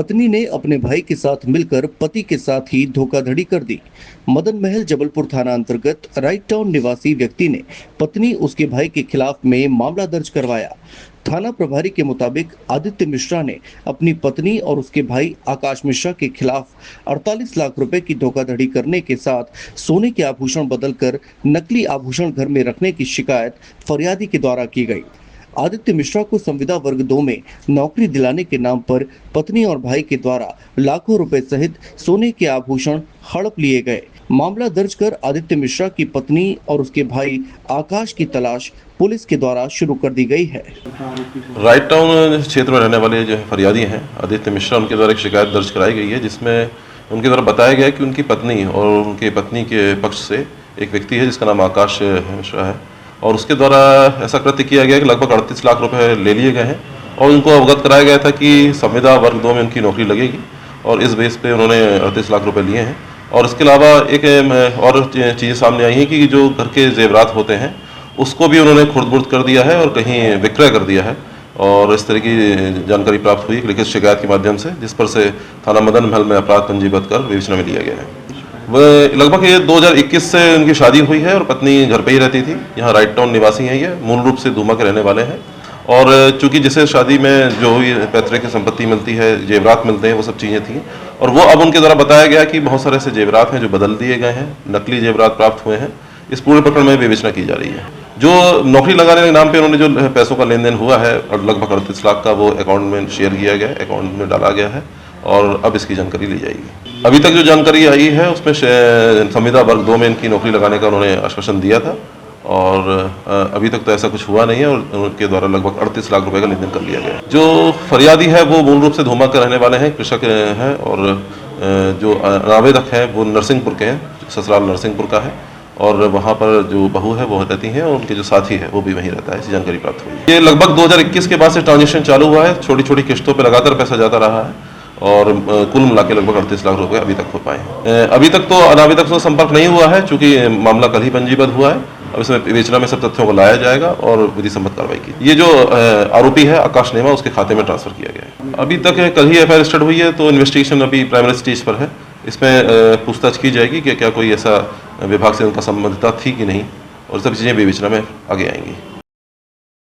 पत्नी ने अपने भाई के साथ मिलकर पति के साथ ही धोखाधड़ी कर दी। मदन महल जबलपुर थाना अंतर्गत राइट टाउन निवासी व्यक्ति ने पत्नी उसके भाई के खिलाफ में मामला दर्ज करवाया। थाना प्रभारी के मुताबिक आदित्य मिश्रा ने अपनी पत्नी और उसके भाई आकाश मिश्रा के खिलाफ 48 लाख रुपए की धोखाधड़ी करने के साथ सोने के आभूषण बदलकर नकली आभूषण घर में रखने की शिकायत फरियादी के द्वारा की गई। आदित्य मिश्रा को संविदा वर्ग 2 में नौकरी दिलाने के नाम पर पत्नी और भाई के द्वारा लाखों रुपए सहित सोने के आभूषण हड़प लिए गए। मामला दर्ज कर आदित्य मिश्रा की पत्नी और उसके भाई आकाश की तलाश पुलिस के द्वारा शुरू कर दी गई है। राइट टाउन क्षेत्र में रहने वाले जो फरियादी हैं आदित्य मिश्रा, उनके द्वारा एक शिकायत दर्ज कराई गई है, जिसमें उनके द्वारा बताया गया है कि उनकी पत्नी और उनके पत्नी के पक्ष से एक व्यक्ति है जिसका नाम आकाश मिश्रा है, और उसके द्वारा ऐसा कृत्य किया गया कि लगभग 38 लाख रुपए ले लिए गए हैं और उनको अवगत कराया गया था कि संविदा वर्ग 2 में उनकी नौकरी लगेगी, और इस बेस पे उन्होंने 38 लाख रुपए लिए हैं। और इसके अलावा एक और चीज़ें सामने आई हैं कि जो घर के जेवरात होते हैं उसको भी उन्होंने खुर्द-बुर्द कर दिया है और कहीं विक्रय कर दिया है, और इस तरह की जानकारी प्राप्त हुई लिखित शिकायत के माध्यम से, जिस पर से थाना मदन महल में अपराध पंजीबद्ध कर विवेचना में लिया गया है। वह लगभग ये 2021 से उनकी शादी हुई है और पत्नी घर पे ही रहती थी। यहाँ राइट टाउन निवासी हैं, ये मूल रूप से धूमा के रहने वाले हैं, और चूंकि जिसे शादी में जो भी पैतृक संपत्ति मिलती है, जेवरात मिलते हैं, वो सब चीज़ें थी, और वो अब उनके द्वारा बताया गया कि बहुत सारे ऐसे जेवरात हैं जो बदल दिए गए हैं, नकली जेवरात प्राप्त हुए हैं। इस पूरे प्रकरण में विवेचना की जा रही है। जो नौकरी लगाने के नाम पे उन्होंने जो पैसों का लेन देन हुआ है और लगभग 38 लाख का, वो अकाउंट में शेयर किया गया है, अकाउंट में डाला गया है, और अब इसकी जानकारी ली जाएगी। अभी तक जो जानकारी आई है उसमें संविदा वर्ग 2 में इनकी नौकरी लगाने का उन्होंने आश्वासन दिया था, और अभी तक तो ऐसा कुछ हुआ नहीं है, और उनके द्वारा लगभग 38 लाख रुपए का लेन देन कर लिया गया। जो फरियादी है वो मूल रूप से धूमा के रहने वाले हैं, कृषक हैं, और जो आवेदक हैं वो नरसिंहपुर के हैं, ससुराल नरसिंहपुर का है, और वहाँ पर जो बहू है वो रहती हैं, और उनके जो साथी है वो भी वहीं रहता है। ऐसी जानकारी प्राप्त हुई। ये लगभग 2021 के बाद से ट्रांजेक्शन चालू हुआ है, छोटी छोटी किस्तों पे लगातार पैसा जाता रहा है, और कुल मिला के लगभग 38 लाख रुपए अभी तक हो पाए हैं। अभी तक तो अनावेदक से संपर्क नहीं हुआ है, चूंकि मामला कल ही पंजीबद्ध हुआ है। अब इसमें विवेचना में सब तथ्यों को लाया जाएगा और विधि सम्मत कार्रवाई की। ये जो आरोपी है आकाश नेमा, उसके खाते में ट्रांसफर किया गया है। अभी तक कल ही एफआईआर रजिस्टर्ड हुई है, तो इन्वेस्टिगेशन अभी प्राइमरी स्टेज पर है। इसमें पूछताछ की जाएगी कि क्या कोई ऐसा विभाग से उनका संबंधिता थी कि नहीं, और सब चीज़ें विवेचना में आगे आएंगी।